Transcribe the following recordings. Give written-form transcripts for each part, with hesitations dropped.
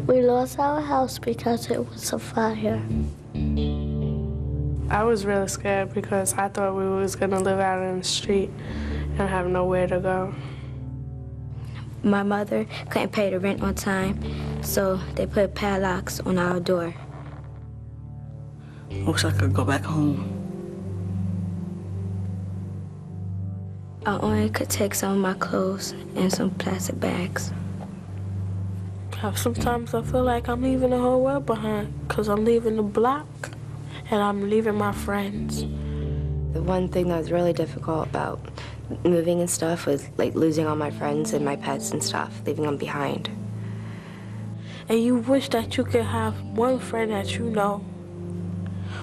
We lost our house because it was a fire. I was really scared because I thought we was gonna live out in the street and have nowhere to go. My mother couldn't pay the rent on time, so they put padlocks on our door. I wish I could go back home. I only could take some of my clothes and some plastic bags. Sometimes I feel like I'm leaving the whole world behind because I'm leaving the block and I'm leaving my friends. The one thing that was really difficult about moving and stuff was like losing all my friends and my pets and stuff, leaving them behind. And you wish that you could have one friend that you know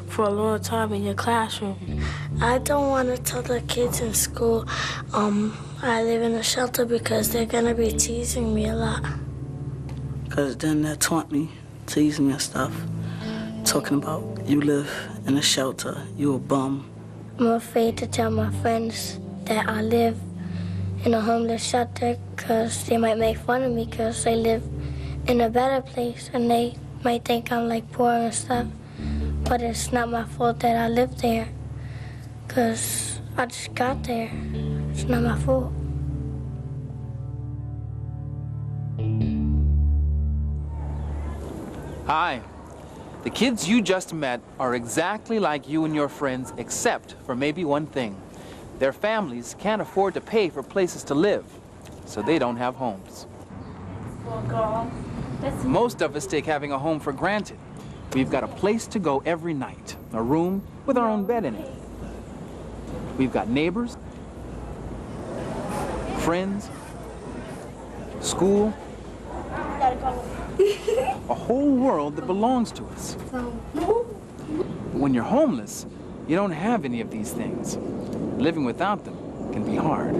for a long time in your classroom. I don't want to tell the kids in school I live in a shelter because they're going to be teasing me a lot. Because then they'll taunt me, tease me and stuff, talking about you live in a shelter, you a bum. I'm afraid to tell my friends that I live in a homeless shelter because they might make fun of me because I live in a better place and they might think I'm like poor and stuff. But it's not my fault that I live there because I just got there. It's not my fault. Hi. The kids you just met are exactly like you and your friends, except for maybe one thing. Their families can't afford to pay for places to live, so they don't have homes. Most of us take having a home for granted. We've got a place to go every night, a room with our own bed in it. We've got neighbors, friends, school, a whole world that belongs to us. When you're homeless, you don't have any of these things. Living without them can be hard.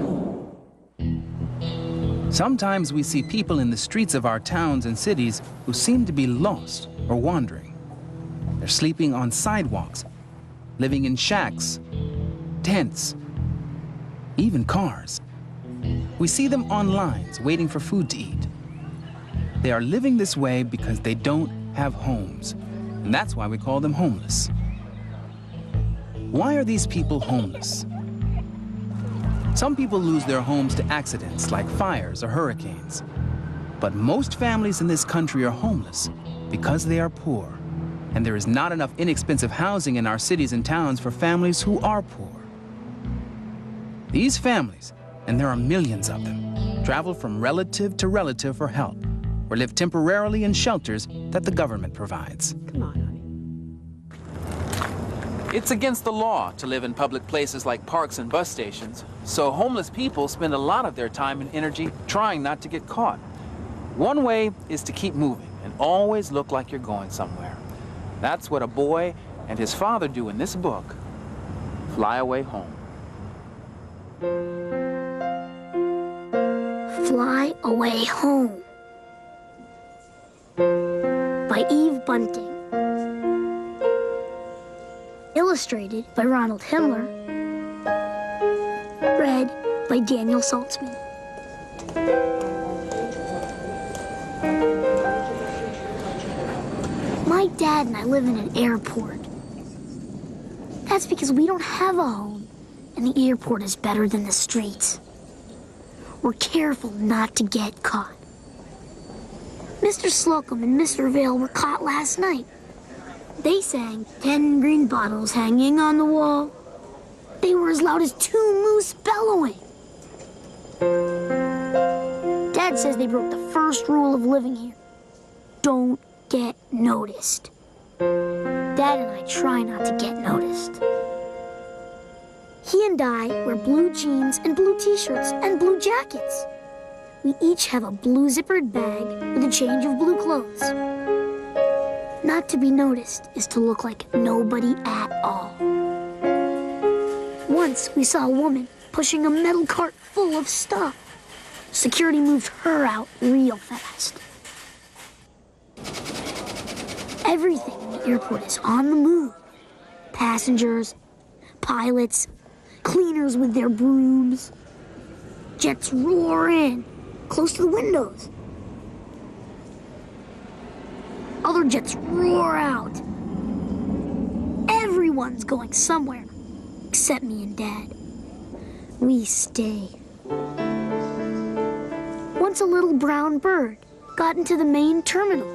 Sometimes we see people in the streets of our towns and cities who seem to be lost or wandering. They're sleeping on sidewalks, living in shacks, tents, even cars. We see them on lines waiting for food to eat. They are living this way because they don't have homes, and that's why we call them homeless. Why are these people homeless? Some people lose their homes to accidents like fires or hurricanes. But most families in this country are homeless because they are poor. And there is not enough inexpensive housing in our cities and towns for families who are poor. These families, and there are millions of them, travel from relative to relative for help or live temporarily in shelters that the government provides. Come on, honey. It's against the law to live in public places like parks and bus stations, so homeless people spend a lot of their time and energy trying not to get caught. One way is to keep moving and always look like you're going somewhere. That's what a boy and his father do in this book, Fly Away Home. Fly Away Home by Eve Bunting. Illustrated by Ronald Himmler. Read by Daniel Saltzman. My dad and I live in an airport. That's because we don't have a home, and the airport is better than the streets. We're careful not to get caught. Mr. Slocum and Mr. Vale were caught last night. They sang 10 green bottles hanging on the wall. They were as loud as 2 moose bellowing. Dad says they broke the first rule of living here. Don't get noticed. Dad and I try not to get noticed. He and I wear blue jeans and blue t-shirts and blue jackets. We each have a blue zippered bag with a change of blue clothes. Not to be noticed is to look like nobody at all. Once we saw a woman pushing a metal cart full of stuff. Security moved her out real fast. Everything in the airport is on the move. Passengers, pilots, cleaners with their brooms. Jets roar in, close to the windows. Other jets roar out. Everyone's going somewhere, except me and Dad. We stay. Once a little brown bird got into the main terminal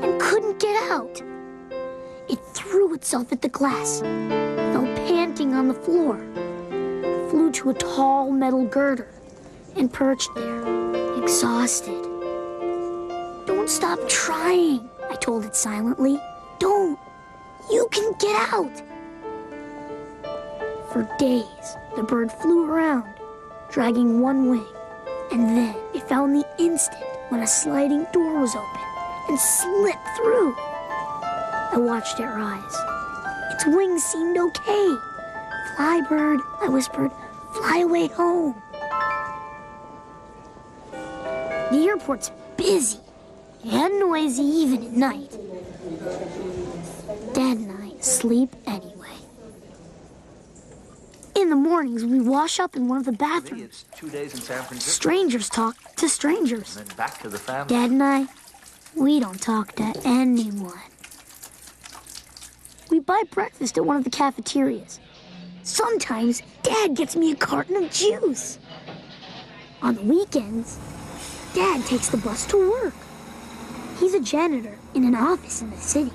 and couldn't get out. It threw itself at the glass, fell panting on the floor, flew to a tall metal girder, and perched there, exhausted. Don't stop trying, I told it silently. Don't. You can get out. For days, the bird flew around, dragging one wing, and then it fell in the instant when a sliding door was open and slipped through. I watched it rise. Its wings seemed okay. Fly, bird, I whispered, fly away home. The airport's busy and noisy even at night. Dad and I sleep anyway. In the mornings, we wash up in one of the bathrooms. It's 2 days in San Francisco. Strangers talk to strangers. And then back to the family. Dad and I, we don't talk to anyone. We buy breakfast at one of the cafeterias. Sometimes, Dad gets me a carton of juice. On the weekends, Dad takes the bus to work. He's a janitor in an office in the city.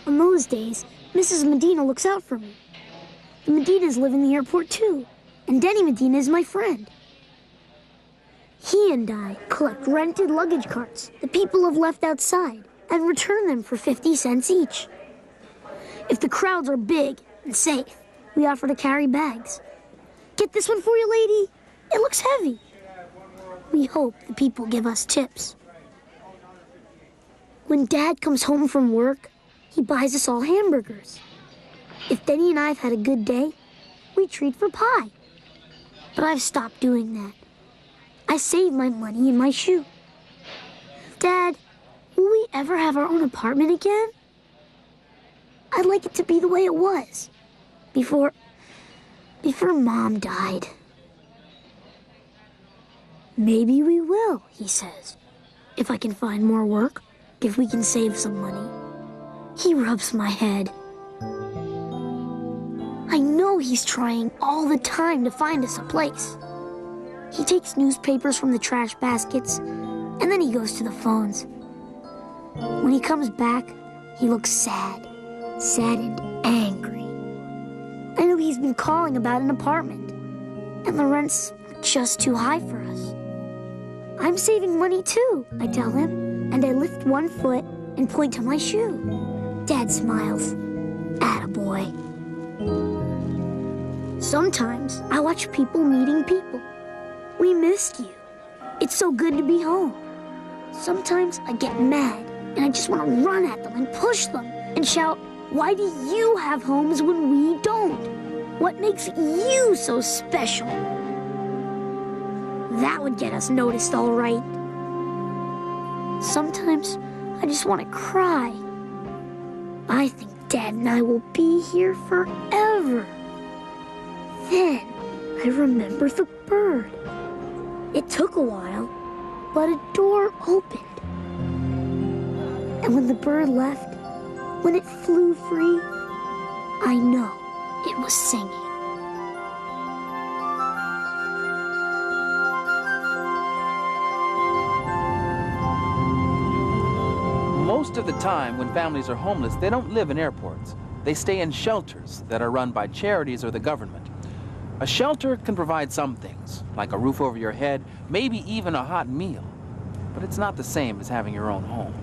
On those days, Mrs. Medina looks out for me. The Medinas live in the airport too, and Denny Medina is my friend. He and I collect rented luggage carts that people have left outside and return them for 50 cents each. If the crowds are big and safe, we offer to carry bags. Get this one for you, lady. It looks heavy. We hope the people give us tips. When Dad comes home from work, he buys us all hamburgers. If Denny and I have had a good day, we treat for pie. But I've stopped doing that. I save my money in my shoe. Dad, will we ever have our own apartment again? I'd like it to be the way it was before Mom died. Maybe we will, he says. If I can find more work, if we can save some money. He rubs my head. I know he's trying all the time to find us a place. He takes newspapers from the trash baskets, and then he goes to the phones. When he comes back, he looks sad and angry. I know he's been calling about an apartment, and the rent's just too high for us. I'm saving money too, I tell him, and I lift one foot and point to my shoe. Dad smiles. Attaboy. Sometimes I watch people meeting people. We missed you. It's so good to be home. Sometimes I get mad and I just want to run at them and push them and shout, why do you have homes when we don't? What makes you so special? That would get us noticed, all right. Sometimes I just want to cry. I think Dad and I will be here forever. Then I remember the bird. It took a while, but a door opened. And when the bird left, when it flew free, I know it was singing. Most of the time, when families are homeless, they don't live in airports. They stay in shelters that are run by charities or the government. A shelter can provide some things, like a roof over your head, maybe even a hot meal. But it's not the same as having your own home.